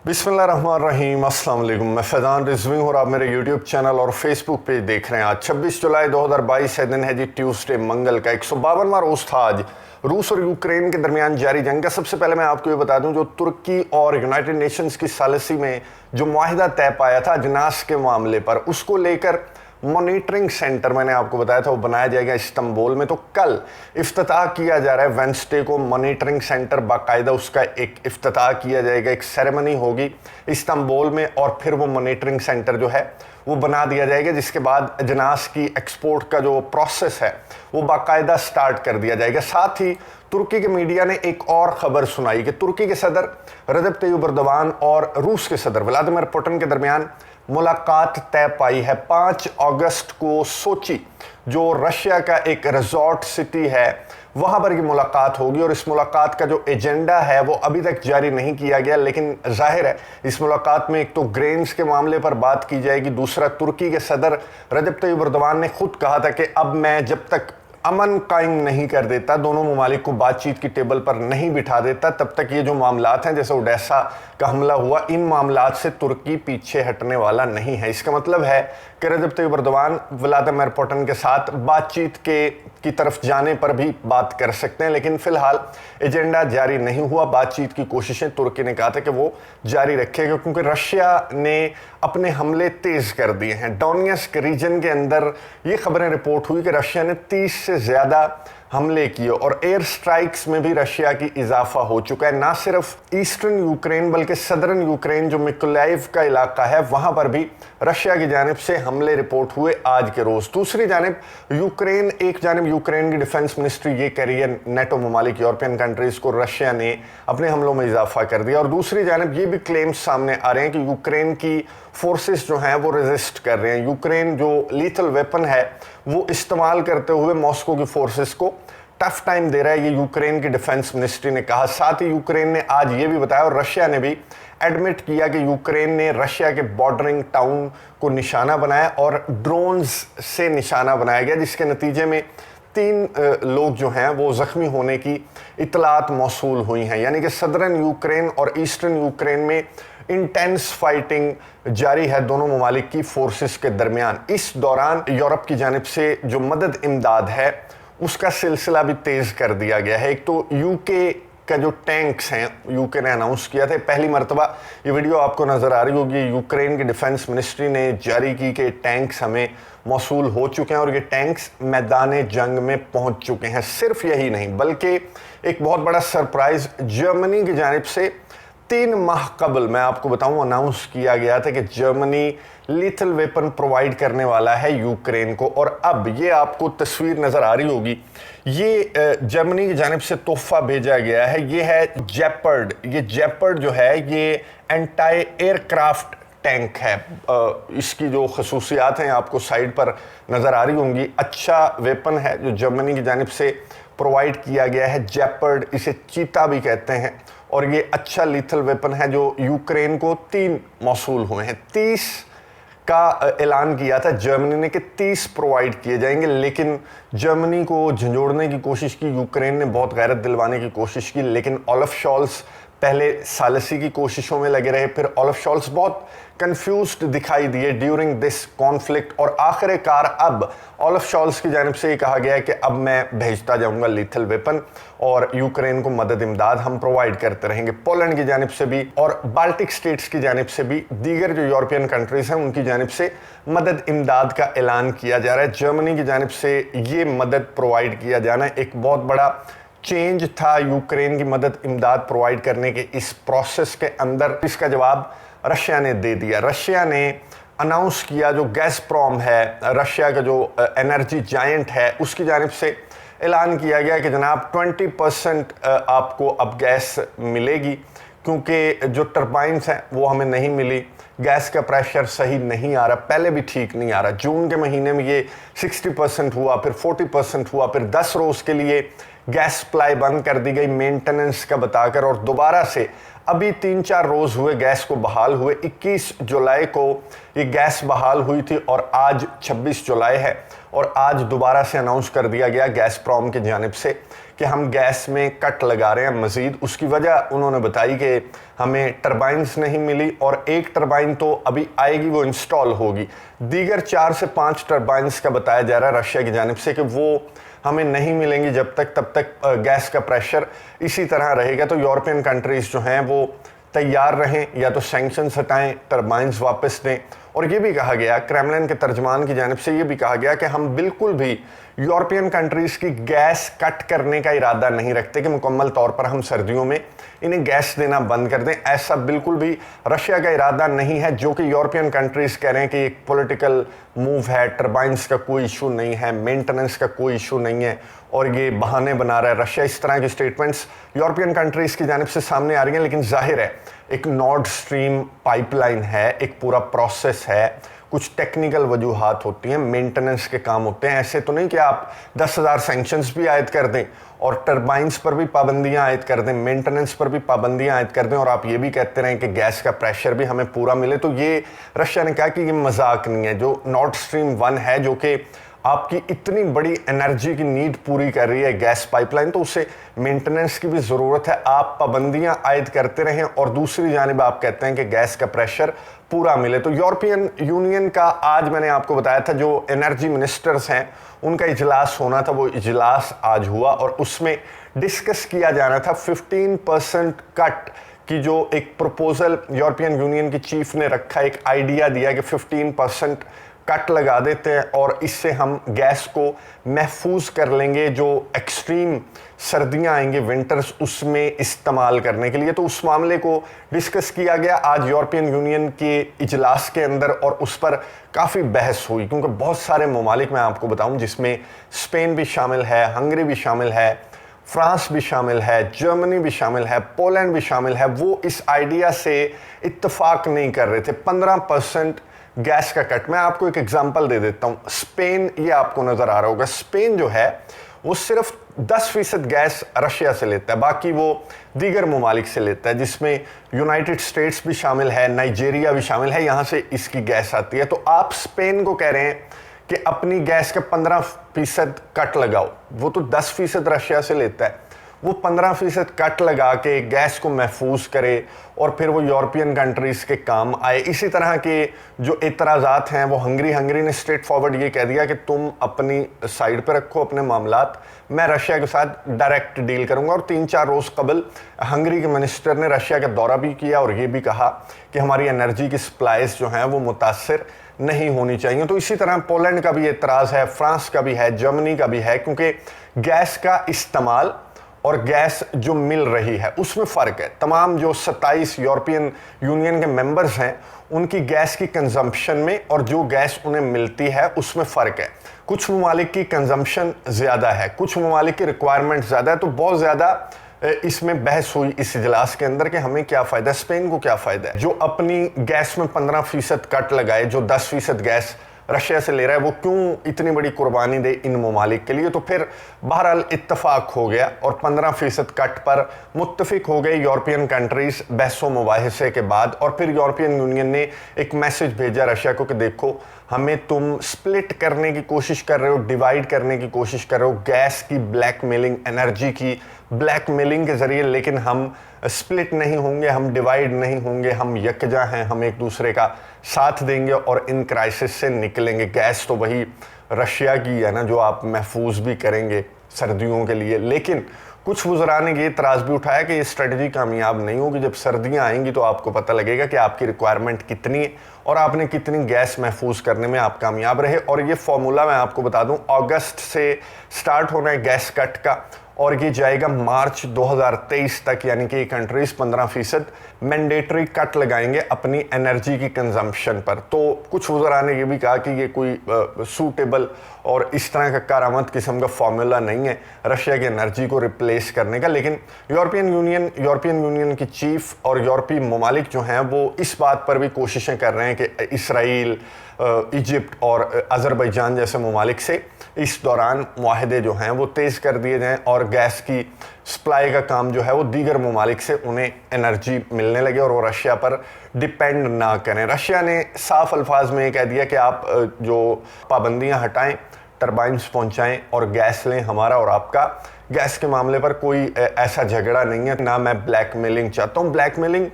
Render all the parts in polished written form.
बिस्मिल्लाहिर्रहमानिर्रहीम, अस्सलाम वालेकुम। मैं फैज़ान रिजवी हूँ और आप मेरे यूट्यूब चैनल और फेसबुक पेज देख रहे हैं। आज 26 जुलाई 2022 है, दिन है जी ट्यूसडे, मंगल का 152वां रोज़ था आज रूस और यूक्रेन के दरमियान जारी जंग का। सबसे पहले मैं आपको ये बता दूं, जो तुर्की और यूनाइटेड नेशंस की सालिसी में जो मुआहिदा तय पाया था अजनास के मामले पर, उसको लेकर मॉनिटरिंग सेंटर मैंने आपको बताया था वो बनाया जाएगा इस्तांबुल में। तो कल इफ्तिताह किया जा रहा है, वेंसडे को मॉनिटरिंग सेंटर बाकायदा उसका एक इफ्तिताह किया जाएगा, एक सेरेमनी होगी इस्तांबुल में और फिर वो मॉनिटरिंग सेंटर जो है वो बना दिया जाएगा, जिसके बाद अजनास की एक्सपोर्ट का जो प्रोसेस है वो बाकायदा स्टार्ट कर दिया जाएगा। साथ ही तुर्की के मीडिया ने एक और खबर सुनाई कि तुर्की के सदर रजब तय्यिप एर्दोगान और रूस के सदर व्लादिमीर पुतिन के दरमियान मुलाकात तय पाई है। 5 अगस्त को सोची, जो रशिया का एक रिजॉर्ट सिटी है, वहां पर की मुलाकात होगी और इस मुलाकात का जो एजेंडा है वो अभी तक जारी नहीं किया गया, लेकिन जाहिर है इस मुलाकात में एक तो ग्रेन्स के मामले पर बात की जाएगी, दूसरा तुर्की के सदर रजब तय्यिप एर्दोगान ने खुद कहा था कि अब मैं जब तक अमन कायम नहीं कर देता, दोनों ममालिक को बातचीत की टेबल पर नहीं बिठा देता, तब तक ये जो मामलात हैं जैसे ओडेसा का हमला हुआ, इन मामलात से तुर्की पीछे हटने वाला नहीं है। इसका मतलब है कि रजब तय्यिप एर्दोगान व्लादिमीर पुतिन के साथ बातचीत की तरफ जाने पर भी बात कर सकते हैं, लेकिन फिलहाल एजेंडा जारी नहीं हुआ। बातचीत की कोशिशें तुर्की ने कहा था कि वो जारी रखेगा, क्योंकि रशिया ने अपने हमले तेज कर दिए हैं। डोनेट्स्क रीजन के अंदर ये खबरें रिपोर्ट हुई कि रशिया ने 30 से ज़्यादा हमले किए और एयर स्ट्राइक्स में भी रशिया की इजाफा हो चुका है। ना सिर्फ ईस्टर्न यूक्रेन बल्कि सदर्न यूक्रेन जो मिकोलाइव का इलाका है वहां पर भी रशिया की जानिब से हमले रिपोर्ट हुए आज के रोज। दूसरी जानिब यूक्रेन की डिफेंस मिनिस्ट्री ये कह रही है नेटो ममालिक यूरोपियन कंट्रीज को रशिया ने अपने हमलों में इजाफा कर दिया, और दूसरी जानिब ये भी क्लेम्स सामने आ रहे हैं कि यूक्रेन की फोर्सेस जो हैं वो रेजिस्ट कर रहे हैं। यूक्रेन जो लीथल वेपन है वो इस्तेमाल करते हुए मॉस्को की फोर्सेस को टफ टाइम दे रहा है, ये यूक्रेन की डिफेंस मिनिस्ट्री ने कहा। साथ ही यूक्रेन ने आज ये भी बताया और रशिया ने भी एडमिट किया कि यूक्रेन ने रशिया के बॉर्डरिंग टाउन को निशाना बनाया और ड्रोन्स से निशाना बनाया गया, जिसके नतीजे में 3 लोग जो हैं वो ज़ख्मी होने की इतलात मौसूल हुई हैं। यानी कि सदर्न यूक्रेन और ईस्टर्न यूक्रेन में इंटेंस फाइटिंग जारी है दोनों ममालिक की फोर्सेस के दरमियान। इस दौरान यूरोप की जानिब से जो मदद इमदाद है उसका सिलसिला भी तेज़ कर दिया गया है। एक तो यूके का जो टैंक्स हैं, यूके ने अनाउंस किया था, पहली मरतबा ये वीडियो आपको नज़र आ रही होगी, यूक्रेन की डिफेंस मिनिस्ट्री ने जारी की कि टैंक्स हमें मौसूल हो चुके हैं और ये टैंक्स मैदान जंग में पहुंच चुके हैं। सिर्फ यही नहीं बल्कि एक बहुत बड़ा सरप्राइज जर्मनी की जानिब से 3 माह कबल मैं आपको बताऊं अनाउंस किया गया था कि जर्मनी लीथल वेपन प्रोवाइड करने वाला है यूक्रेन को। और अब ये आपको तस्वीर नज़र आ रही होगी, ये जर्मनी की जानिब से तोहफा भेजा गया है। ये है जेपर्ड। ये जेपर्ड जो है ये एंटी एयरक्राफ्ट टैंक है। इसकी जो खसूसियात हैं आपको साइड पर नज़र आ रही होंगी। अच्छा वेपन है जो जर्मनी की जानिब से प्रोवाइड किया गया है। जेपर्ड, इसे चीता भी कहते हैं, और ये अच्छा लीथल वेपन है जो यूक्रेन को 3 मौसूल हुए हैं। 30 का ऐलान किया था जर्मनी ने कि 30 प्रोवाइड किए जाएंगे, लेकिन जर्मनी को झंझोड़ने की कोशिश की, यूक्रेन ने बहुत गैरत दिलवाने की कोशिश की, लेकिन ओलफ शॉल्स पहले सालिसी की कोशिशों में लगे रहे, फिर ओलफ शॉल्स बहुत कंफ्यूज्ड दिखाई दिए ड्यूरिंग दिस कॉन्फ्लिक्ट, और आखिरकार अब ओलफ शॉल्स की जानिब से ये कहा गया है कि अब मैं भेजता जाऊंगा लीथल वेपन और यूक्रेन को मदद इमदाद हम प्रोवाइड करते रहेंगे। पोलैंड की जानिब से भी और बाल्टिक स्टेट्स की जानिब से भी, दीगर जो यूरोपियन कंट्रीज हैं उनकी जानिब से मदद इमदाद का ऐलान किया जा रहा है। जर्मनी की जानिब से ये मदद प्रोवाइड किया जाना एक बहुत बड़ा चेंज था यूक्रेन की मदद इमदाद प्रोवाइड करने के इस प्रोसेस के अंदर। इसका जवाब रशिया ने दे दिया। रशिया ने अनाउंस किया, जो गैसप्रॉम है रशिया का जो एनर्जी जायंट है, उसकी जानिब से ऐलान किया गया कि जनाब 20% आपको अब गैस मिलेगी, क्योंकि जो टर्बाइन्स हैं वो हमें नहीं मिली, गैस का प्रेशर सही नहीं आ रहा, पहले भी ठीक नहीं आ रहा। जून के महीने में ये 60% हुआ, फिर 40% हुआ, फिर 10 रोज़ के लिए गैस सप्लाई बंद कर दी गई मेंटेनेंस का बताकर, और दोबारा से अभी 3-4 रोज़ हुए गैस को बहाल हुए। 21 जुलाई को ये गैस बहाल हुई थी और आज 26 जुलाई है और आज दोबारा से अनाउंस कर दिया गया गैसप्रॉम की जानिब से कि हम गैस में कट लगा रहे हैं मज़ीद। उसकी वजह उन्होंने बताई कि हमें टरबाइन्स नहीं मिली और एक टरबाइन तो अभी आएगी, वो इंस्टॉल होगी। दीगर 4 से 5 टरबाइन्स का बताया जा रहा है रशिया की जानिब से कि वो हमें नहीं मिलेंगी जब तक तब तक गैस का प्रेशर इसी तरह रहेगा। तो यूरोपियन कंट्रीज़ जो हैं वो तैयार रहें, या तो सैंक्शंस हटाएं, टरबाइन्स वापस दें। और ये भी कहा गया, क्रेमलिन के तर्जमान की जानिब से ये भी कहा गया कि हम बिल्कुल भी यूरोपियन कंट्रीज़ की गैस कट करने का इरादा नहीं रखते कि मुकम्मल तौर पर हम सर्दियों में इन्हें गैस देना बंद कर दें। ऐसा बिल्कुल भी रशिया का इरादा नहीं है, जो कि यूरोपियन कंट्रीज़ कह रहे हैं कि एक पॉलिटिकल मूव है, टरबाइन्स का कोई इशू नहीं है, मेंटेनेंस का कोई इशू नहीं है और ये बहाने बना रहा है रशिया। इस तरह की स्टेटमेंट्स यूरोपियन कंट्रीज़ की जानिब से सामने आ रही हैं। लेकिन जाहिर है एक नॉर्ड स्ट्रीम पाइपलाइन है, एक पूरा प्रोसेस है, कुछ टेक्निकल वजूहात होती हैं, मेंटेनेंस के काम होते हैं। ऐसे तो नहीं कि आप 10,000 सैंक्शंस भी आयद कर दें और टरबाइन्स पर भी पाबंदियां आयद कर दें, मेंटेनेंस पर भी पाबंदियां आयद कर दें और आप ये भी कहते रहें कि गैस का प्रेशर भी हमें पूरा मिले। तो ये रशिया ने कहा कि ये मजाक नहीं है। जो नॉर्ड स्ट्रीम 1 है, जो कि आपकी इतनी बड़ी एनर्जी की नीड पूरी कर रही है गैस पाइपलाइन, तो उसे मेंटेनेंस की भी ज़रूरत है। आप पाबंदियां आयद करते रहें और दूसरी जानिब आप कहते हैं कि गैस का प्रेशर पूरा मिले। तो यूरोपियन यूनियन का आज मैंने आपको बताया था जो एनर्जी मिनिस्टर्स हैं उनका इजलास होना था, वो इजलास आज हुआ और उसमें डिस्कस किया जाना था 15% कट की जो एक प्रपोजल यूरोपियन यूनियन की चीफ ने रखा, एक आइडिया दिया कि 15% कट लगा देते हैं और इससे हम गैस को महफूज कर लेंगे जो एक्सट्रीम सर्दियां आएंगी, विंटर्स, उसमें इस्तेमाल करने के लिए। तो उस मामले को डिस्कस किया गया आज यूरोपियन यूनियन के इजलास के अंदर और उस पर काफ़ी बहस हुई, क्योंकि बहुत सारे ममालिक मैं आपको बताऊं जिसमें स्पेन भी शामिल है, हंगरी भी शामिल है, फ्रांस भी शामिल है, जर्मनी भी शामिल है, पोलैंड भी शामिल है, वो इस आइडिया से इत्तफाक नहीं कर रहे थे। 15% गैस का कट। मैं आपको एक एग्जांपल दे देता हूं। स्पेन, ये आपको नजर आ रहा होगा, स्पेन जो है वो सिर्फ 10% गैस रशिया से लेता है, बाकी वो दीगर ममालिक से लेता है, जिसमें यूनाइटेड स्टेट्स भी शामिल है, नाइजीरिया भी शामिल है, यहाँ से इसकी गैस आती है। तो आप स्पेन को कह रहे हैं कि अपनी गैस का 15% कट लगाओ, वो तो 10% रशिया से लेता है, वो 15% कट लगा के गैस को महफूज करे और फिर वो यूरोपियन कंट्रीज़ के काम आए। इसी तरह के जो एतराज़ात हैं वो हंगरी ने स्ट्रेट फॉरवर्ड ये कह दिया कि तुम अपनी साइड पर रखो अपने मामलात, मैं रशिया के साथ डायरेक्ट डील करूंगा। और 3-4 रोज़ कबल हंगरी के मिनिस्टर ने रशिया का दौरा भी किया और ये भी कहा कि हमारी एनर्जी की सप्लाईज जो हैं वो मुतासर नहीं होनी चाहिए। तो इसी तरह पोलैंड का भी एतराज़ है, फ्रांस का भी है, जर्मनी का भी है, क्योंकि गैस का इस्तेमाल और गैस जो मिल रही है उसमें फ़र्क है। तमाम जो 27 यूरोपियन यूनियन के मेंबर्स हैं उनकी गैस की कंजम्पशन में और जो गैस उन्हें मिलती है उसमें फ़र्क है। कुछ ममालिक की कंजम्पशन ज़्यादा है, कुछ ममालिक की रिक्वायरमेंट ज़्यादा है। तो बहुत ज़्यादा इसमें बहस हुई इस इजलास के अंदर कि हमें क्या फ़ायदा, स्पेन को क्या फ़ायदा है जो अपनी गैस में 15% कट लगाए, जो 10% गैस रशिया से ले रहा है, वो क्यों इतनी बड़ी कुर्बानी दे इन ममालिक के लिए। तो फिर बहरहाल इत्तफाक हो गया और 15% कट पर मुत्तफिक हो गए यूरोपियन कंट्रीज़ बहसों मुबाहिसे के बाद। और फिर यूरोपियन यूनियन ने एक मैसेज भेजा रशिया को कि देखो, हमें तुम स्प्लिट करने की कोशिश कर रहे हो, डिवाइड करने की कोशिश कर रहे हो गैस की ब्लैकमेलिंग, एनर्जी की ब्लैकमेलिंग के ज़रिए, लेकिन हम स्प्लिट नहीं होंगे, हम डिवाइड नहीं होंगे, हम यकजा हैं, हम एक दूसरे का साथ देंगे और इन क्राइसिस से निकलेंगे। गैस तो वही रशिया की है ना जो आप महफूज भी करेंगे सर्दियों के लिए। लेकिन कुछ वज़रा ने ये इतराज़ भी उठाया कि ये स्ट्रेटजी कामयाब नहीं होगी। जब सर्दियां आएंगी तो आपको पता लगेगा कि आपकी रिक्वायरमेंट कितनी है और आपने कितनी गैस महफूज करने में आप कामयाब रहे। और ये फॉर्मूला मैं आपको बता दूं, अगस्त से स्टार्ट होना है गैस कट का और ये जाएगा मार्च 2023 तक, यानी कि कंट्रीज 15% मैंडेटरी कट लगाएंगे अपनी एनर्जी की कंजम्पशन पर। तो कुछ वज़रा ने ये भी कहा कि ये कोई सूटेबल और इस तरह का कारामद किस्म का फार्मूला नहीं है रशिया की एनर्जी को रिप्लेस करने का। लेकिन यूरोपियन यूनियन की चीफ और यूरोपीय ममालिक जो हैं वो इस बात पर भी कोशिशें कर रहे हैं कि इसराइल, इजिप्ट और अज़रबैजान जैसे ममालिक से इस दौरान मुआहदे जो हैं वो तेज़ कर दिए जाएँ और गैस की सप्लाई का काम जो है वो दीगर ममालिक से उन्हें एनर्जी मिलने लगे और वो रशिया पर डिपेंड ना करें। रशिया ने साफ अल्फाज में कह दिया कि आप जो पाबंदियां हटाएं, टरबाइन्स पहुंचाएं और गैस लें हमारा और आपका। गैस के मामले पर कोई ऐसा झगड़ा नहीं है, ना मैं ब्लैकमेलिंग चाहता हूं। ब्लैकमेलिंग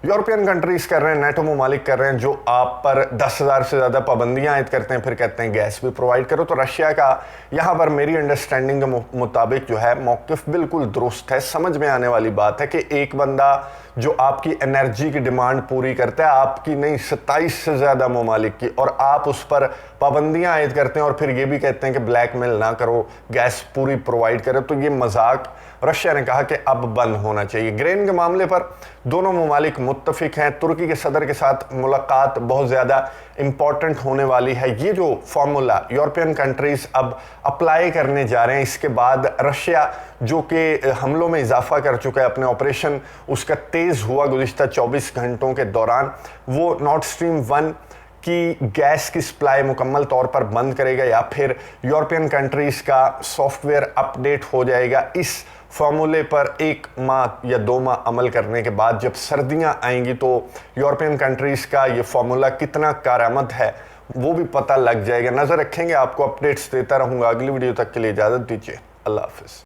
यूरोपियन कंट्रीज कर रहे हैं, नेटो ममालिक कर रहे हैं, जो आप पर 10,000 से ज़्यादा पाबंदियां आयद करते हैं, फिर कहते हैं गैस भी प्रोवाइड करो। तो रशिया का यहाँ पर मेरी अंडरस्टैंडिंग के मुताबिक जो है मौक़िफ़ बिल्कुल दुरुस्त है। समझ में आने वाली बात है कि एक बंदा जो आपकी एनर्जी की डिमांड पूरी करता है, आपकी नहीं 27 से ज़्यादा ममालिक की, और आप उस पर पाबंदियां आयद करते हैं और फिर ये भी कहते हैं कि ब्लैकमेल ना करो, गैस पूरी प्रोवाइड करो, तो ये मजाक रशिया ने कहा कि अब बंद होना चाहिए। ग्रेन के मामले पर दोनों ममालिक मुत्तफिक हैं। तुर्की के सदर के साथ मुलाकात बहुत ज़्यादा इंपॉर्टेंट होने वाली है। ये जो फार्मूला यूरोपियन कंट्रीज़ अब अप्लाई करने जा रहे हैं, इसके बाद रशिया जो कि हमलों में इजाफा कर चुका है, अपने ऑपरेशन उसका तेज़ हुआ गुज़िश्ता 24 घंटों के दौरान, वो नॉर्थ स्ट्रीम 1 की गैस की सप्लाई मुकम्मल तौर पर बंद करेगा या फिर यूरोपियन कंट्रीज़ का सॉफ्टवेयर अपडेट हो जाएगा। इस फार्मूले पर 1 माह या 2 माह अमल करने के बाद जब सर्दियां आएंगी तो यूरोपियन कंट्रीज़ का ये फार्मूला कितना कारआमद है वो भी पता लग जाएगा। नज़र रखेंगे, आपको अपडेट्स देता रहूँगा। अगली वीडियो तक के लिए इजाज़त दीजिए। अल्लाह हाफ़िज़।